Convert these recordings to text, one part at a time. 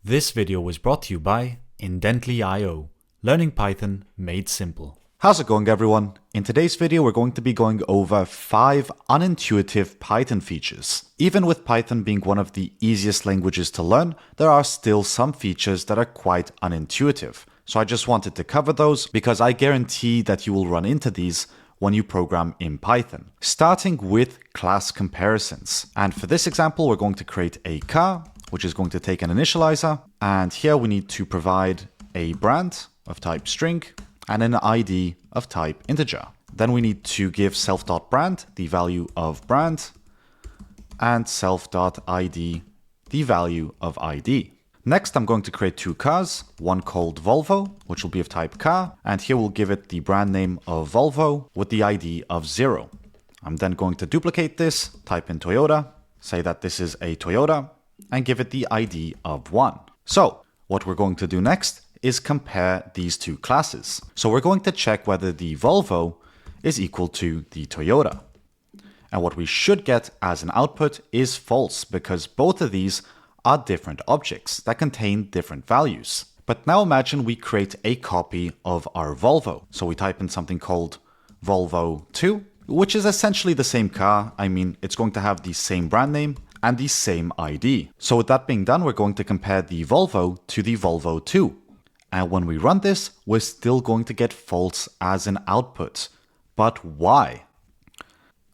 This video was brought to you by Indently.io, learning Python made simple. How's it going, everyone? In today's video, we're going to be going over 5 unintuitive Python features. Even with Python being one of the easiest languages to learn, there are still some features that are quite unintuitive. So I just wanted to cover those because I guarantee that you will run into these when you program in Python. Starting with class comparisons. And for this example, we're going to create a car, which is going to take an initializer. And here we need to provide a brand of type string and an ID of type integer. Then we need to give self.brand the value of brand and self.id the value of ID. Next, I'm going to create 2 cars, one called Volvo, which will be of type car, and here we'll give it the brand name of Volvo with the ID of 0. I'm then going to duplicate this, type in Toyota, say that this is a Toyota, and give it the ID of 1. So what we're going to do next is compare these 2 classes. So we're going to check whether the Volvo is equal to the Toyota. And what we should get as an output is false, because both of these are different objects that contain different values. But now imagine we create a copy of our Volvo. So we type in something called Volvo 2, which is essentially the same car. I mean, it's going to have the same brand name and the same ID. So with that being done, we're going to compare the Volvo to the Volvo 2. And when we run this, we're still going to get false as an output. But why?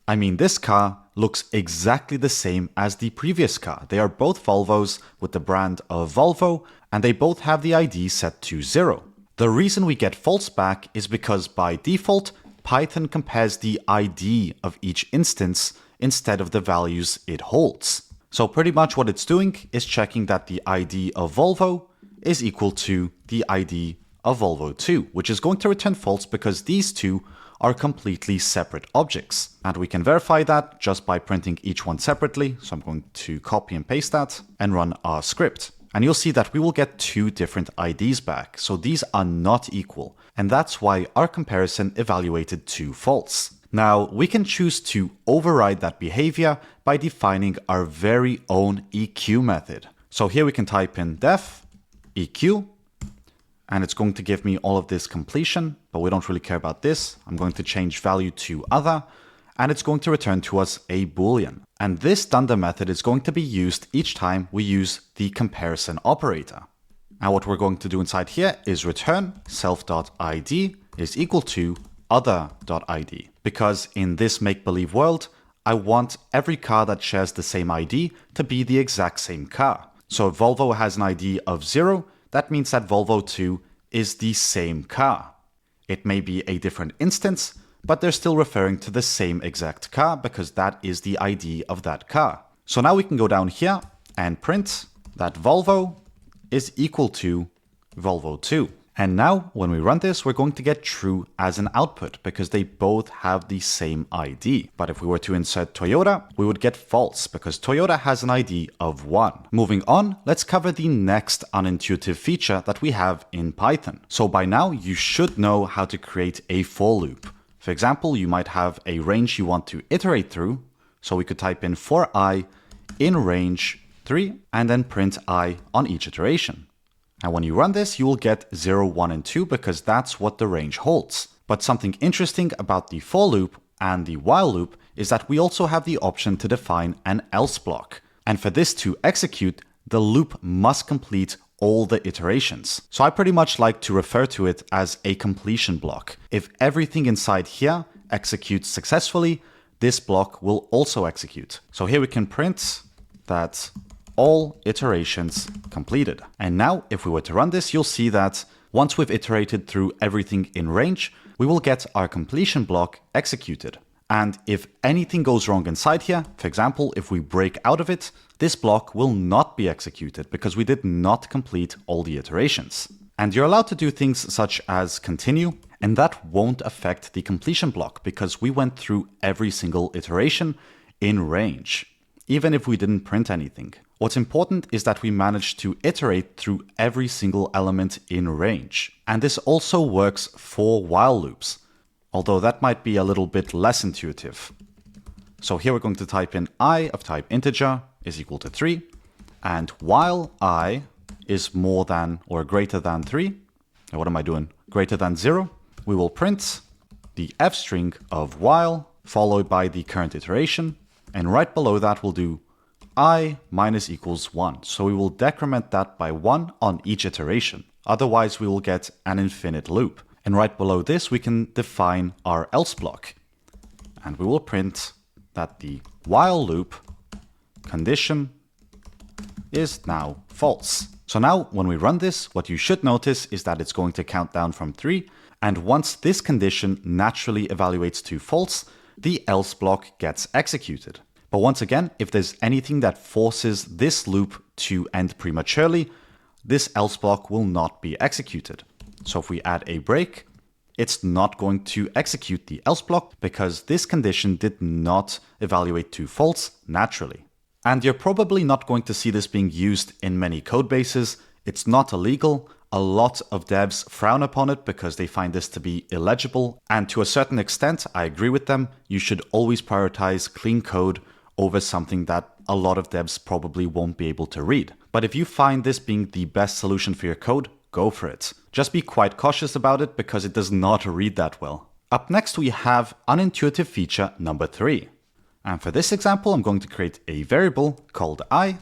I mean, this car looks exactly the same as the previous car. They are both Volvos with the brand of Volvo, and they both have the ID set to 0. The reason we get false back is because by default, Python compares the ID of each instance instead of the values it holds. So pretty much what it's doing is checking that the ID of Volvo is equal to the ID of Volvo 2, which is going to return false because these two are completely separate objects. And we can verify that just by printing each one separately. So I'm going to copy and paste that and run our script. And you'll see that we will get 2 different IDs back. So these are not equal. And that's why our comparison evaluated to false. Now we can choose to override that behavior by defining our very own EQ method. So here we can type in def EQ, and it's going to give me all of this completion, but we don't really care about this. I'm going to change value to other, and it's going to return to us a Boolean. And this dunder method is going to be used each time we use the comparison operator. And what we're going to do inside here is return self.id is equal to other.id. Because in this make-believe world, I want every car that shares the same ID to be the exact same car. So if Volvo has an ID of 0, that means that Volvo 2 is the same car. It may be a different instance, but they're still referring to the same exact car because that is the ID of that car. So now we can go down here and print that Volvo is equal to Volvo 2. And now when we run this, we're going to get true as an output because they both have the same ID. But if we were to insert Toyota, we would get false because Toyota has an ID of 1. Moving on, let's cover the next unintuitive feature that we have in Python. So by now, you should know how to create a for loop. For example, you might have a range you want to iterate through. So we could type in for I in range 3 and then print I on each iteration. And when you run this, you will get 0, 1, and 2 because that's what the range holds. But something interesting about the for loop and the while loop is that we also have the option to define an else block. And for this to execute, the loop must complete all the iterations. So I pretty much like to refer to it as a completion block. If everything inside here executes successfully, this block will also execute. So here we can print that all iterations completed. And now if we were to run this, you'll see that once we've iterated through everything in range, we will get our completion block executed. And if anything goes wrong inside here, for example, if we break out of it, this block will not be executed because we did not complete all the iterations. And you're allowed to do things such as continue, and that won't affect the completion block because we went through every single iteration in range, even if we didn't print anything. What's important is that we managed to iterate through every single element in range. And this also works for while loops, although that might be a little bit less intuitive. So here we're going to type in I of type integer is equal to 3, and while I is more than or greater than 3, what am I doing? Greater than 0, we will print the f string of while followed by the current iteration. And right below that, we'll do I minus equals 1. So we will decrement that by 1 on each iteration. Otherwise, we will get an infinite loop. And right below this, we can define our else block. And we will print that the while loop condition is now false. So now when we run this, what you should notice is that it's going to count down from 3. And once this condition naturally evaluates to false, the else block gets executed. But once again, if there's anything that forces this loop to end prematurely, this else block will not be executed. So if we add a break, it's not going to execute the else block because this condition did not evaluate to false naturally. And you're probably not going to see this being used in many code bases. It's not illegal. A lot of devs frown upon it because they find this to be illegible. And to a certain extent, I agree with them. You should always prioritize clean code over something that a lot of devs probably won't be able to read. But if you find this being the best solution for your code, go for it. Just be quite cautious about it because it does not read that well. Up next, we have unintuitive feature number 3. And for this example, I'm going to create a variable called I,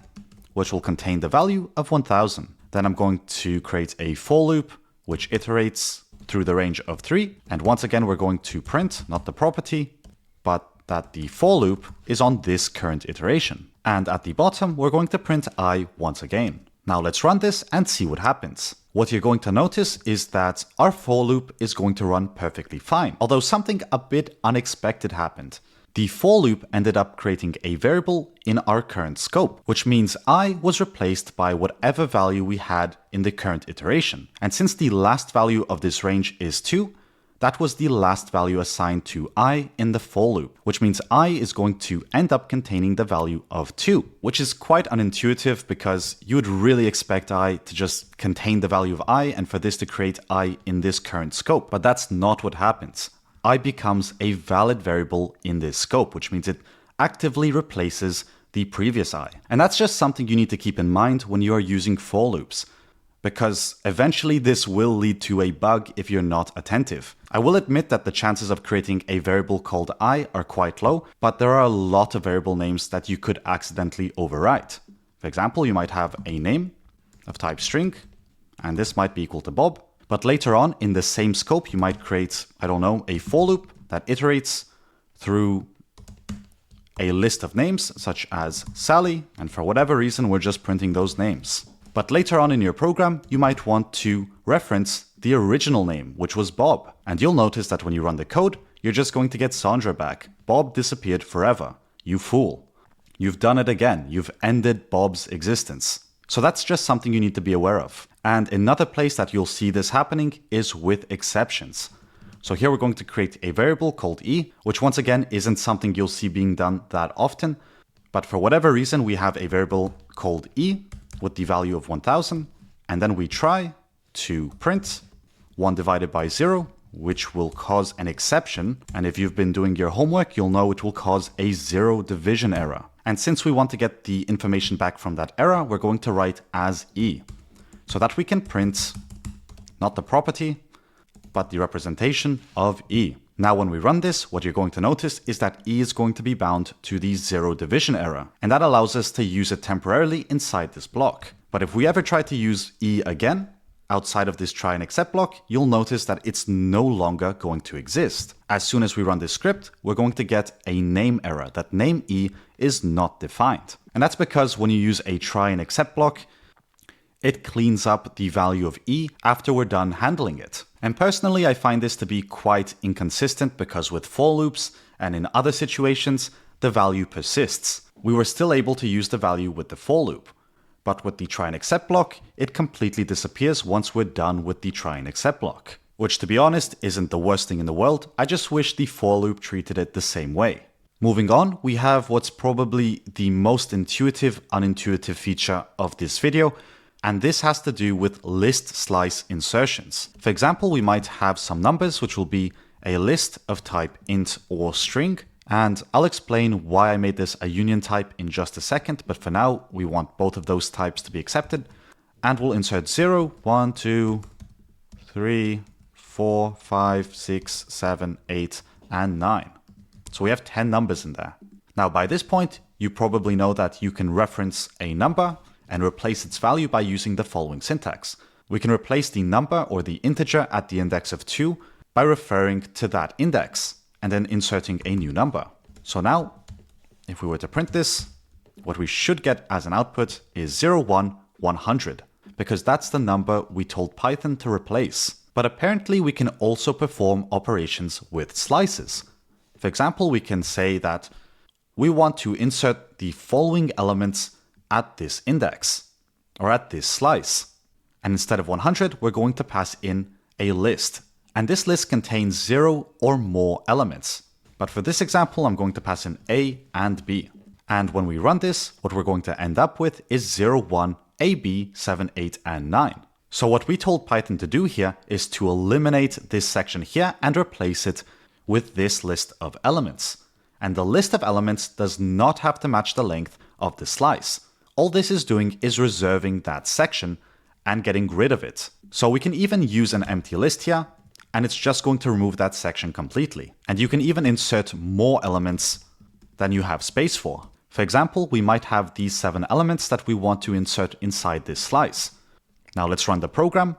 which will contain the value of 1000. Then I'm going to create a for loop, which iterates through the range of 3. And once again, we're going to print, not the property, but that the for loop is on this current iteration. And at the bottom, we're going to print I once again. Now let's run this and see what happens. What you're going to notice is that our for loop is going to run perfectly fine, although something a bit unexpected happened. The for loop ended up creating a variable in our current scope, which means I was replaced by whatever value we had in the current iteration. And since the last value of this range is 2, that was the last value assigned to I in the for loop, which means I is going to end up containing the value of 2, which is quite unintuitive because you would really expect I to just contain the value of I and for this to create I in this current scope. But that's not what happens. I becomes a valid variable in this scope, which means it actively replaces the previous I. And that's just something you need to keep in mind when you are using for loops, because eventually this will lead to a bug if you're not attentive. I will admit that the chances of creating a variable called I are quite low, but there are a lot of variable names that you could accidentally overwrite. For example, you might have a name of type string, and this might be equal to Bob. But later on in the same scope, you might create, I don't know, a for loop that iterates through a list of names such as Sally, and for whatever reason, we're just printing those names. But later on in your program, you might want to reference the original name, which was Bob. And you'll notice that when you run the code, you're just going to get Sandra back. Bob disappeared forever. You fool. You've done it again. You've ended Bob's existence. So that's just something you need to be aware of. And another place that you'll see this happening is with exceptions. So here we're going to create a variable called e, which once again isn't something you'll see being done that often. But for whatever reason, we have a variable called e with the value of 1000. And then we try to print 1 divided by 0, which will cause an exception. And if you've been doing your homework, you'll know it will cause a 0 division error. And since we want to get the information back from that error, we're going to write as e, so that we can print not the property, but the representation of e. Now when we run this, what you're going to notice is that e is going to be bound to the 0 division error, and that allows us to use it temporarily inside this block. But if we ever try to use e again, outside of this try and except block, you'll notice that it's no longer going to exist. As soon as we run this script, we're going to get a name error, that name e is not defined. And that's because when you use a try and except block, it cleans up the value of e after we're done handling it. And personally, I find this to be quite inconsistent because with for loops and in other situations, the value persists. We were still able to use the value with the for loop. But with the try and except block, it completely disappears once we're done with the try and except block. Which, to be honest, isn't the worst thing in the world. I just wish the for loop treated it the same way. Moving on, we have what's probably the most intuitive, unintuitive feature of this video, and this has to do with list slice insertions. For example, we might have some numbers which will be a list of type int or string, and I'll explain why I made this a union type in just a second, but for now we want both of those types to be accepted. and we'll insert 0, 1, 2, 3, 4, 5, 6, 7, 8, and 9. So we have 10 numbers in there. Now by this point, you probably know that you can reference a number and replace its value by using the following syntax. We can replace the number or the integer at the index of 2 by referring to that index and then inserting a new number. So now, if we were to print this, what we should get as an output is 0, 1, 100, because that's the number we told Python to replace. But apparently we can also perform operations with slices. For example, we can say that we want to insert the following elements at this index, or at this slice. And instead of 100, we're going to pass in a list. And this list contains 0 or more elements. But for this example, I'm going to pass in A and B. And when we run this, what we're going to end up with is 0, 1, A, B, 7, 8, and 9. So what we told Python to do here is to eliminate this section here and replace it with this list of elements. And the list of elements does not have to match the length of the slice. All this is doing is reserving that section and getting rid of it. So we can even use an empty list here, and it's just going to remove that section completely. And you can even insert more elements than you have space for. For example, we might have these 7 elements that we want to insert inside this slice. Now let's run the program,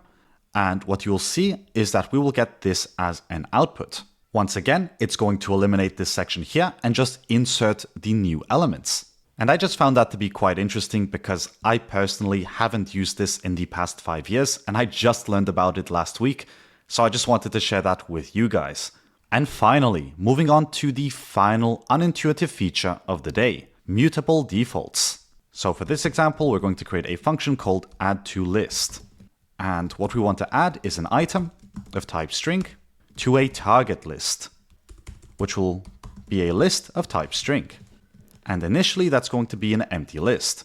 and what you'll see is that we will get this as an output. Once again, it's going to eliminate this section here and just insert the new elements. And I just found that to be quite interesting because I personally haven't used this in the past 5 years, and I just learned about it last week. So I just wanted to share that with you guys. And finally, moving on to the final unintuitive feature of the day, mutable defaults. So for this example, we're going to create a function called addToList. And what we want to add is an item of type string to a target list, which will be a list of type string. And initially that's going to be an empty list,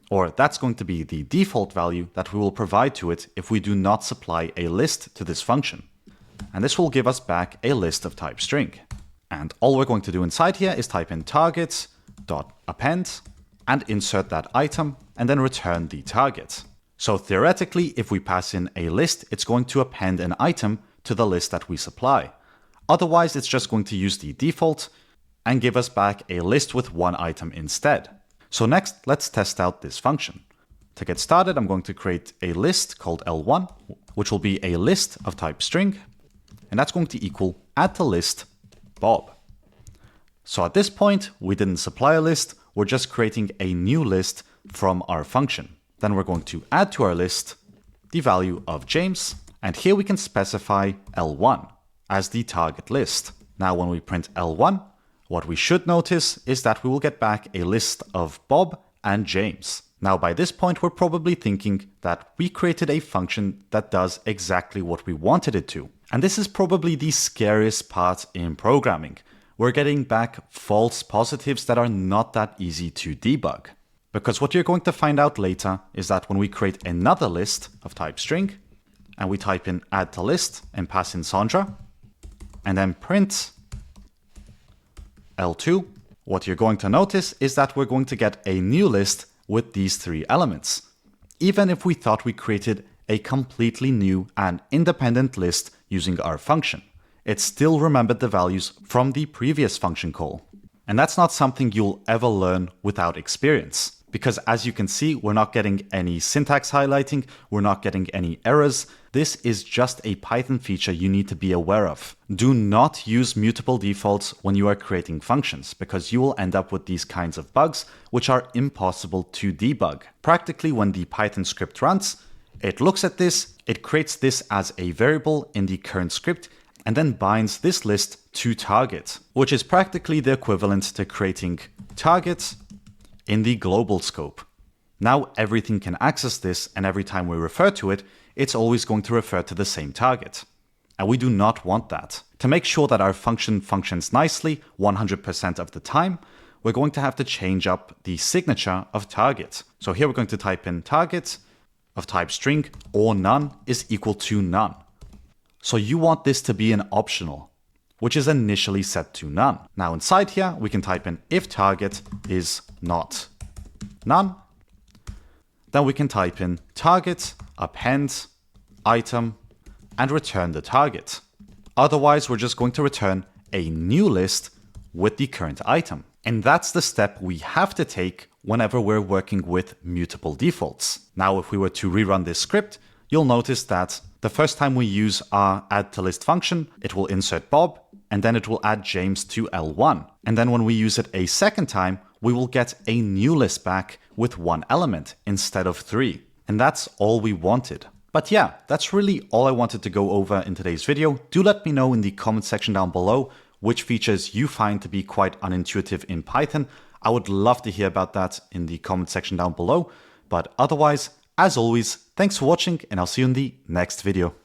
or that's going to be the default value that we will provide to it if we do not supply a list to this function. And this will give us back a list of type string. And all we're going to do inside here is type in target.append and insert that item and then return the target. So theoretically, if we pass in a list, it's going to append an item to the list that we supply. Otherwise, it's just going to use the default and give us back a list with one item instead. So next, let's test out this function. To get started, I'm going to create a list called L1, which will be a list of type string, and that's going to equal addToList Bob. So at this point, we didn't supply a list, we're just creating a new list from our function. Then we're going to add to our list the value of James, and here we can specify L1 as the target list. Now when we print L1, what we should notice is that we will get back a list of Bob and James. Now by this point, we're probably thinking that we created a function that does exactly what we wanted it to. And this is probably the scariest part in programming. We're getting back false positives that are not that easy to debug. Because what you're going to find out later is that when we create another list of type string, and we type in addToList and pass in Sandra, and then print L2, what you're going to notice is that we're going to get a new list with these 3 elements, even if we thought we created a completely new and independent list using our function. It still remembered the values from the previous function call. And that's not something you'll ever learn without experience, because as you can see, we're not getting any syntax highlighting, we're not getting any errors. This is just a Python feature you need to be aware of. Do not use mutable defaults when you are creating functions, because you will end up with these kinds of bugs, which are impossible to debug. Practically, when the Python script runs, it looks at this, it creates this as a variable in the current script, and then binds this list to target, which is practically the equivalent to creating target in the global scope. Now everything can access this, and every time we refer to it, it's always going to refer to the same target. And we do not want that. To make sure that our function functions nicely 100% of the time, we're going to have to change up the signature of target. So here we're going to type in target of type string or none is equal to none. So you want this to be an optional, which is initially set to none. Now inside here, we can type in if target is not none. then we can type in target, append, item, and return the target. Otherwise, we're just going to return a new list with the current item. And that's the step we have to take whenever we're working with mutable defaults. Now, if we were to rerun this script, you'll notice that the first time we use our add to list function, it will insert Bob, and then it will add James to L1. And then when we use it a second time, we will get a new list back with 1 element instead of 3. And that's all we wanted. But yeah, that's really all I wanted to go over in today's video. Do let me know in the comment section down below which features you find to be quite unintuitive in Python. I would love to hear about that in the comment section down below. But otherwise, as always, thanks for watching, and I'll see you in the next video.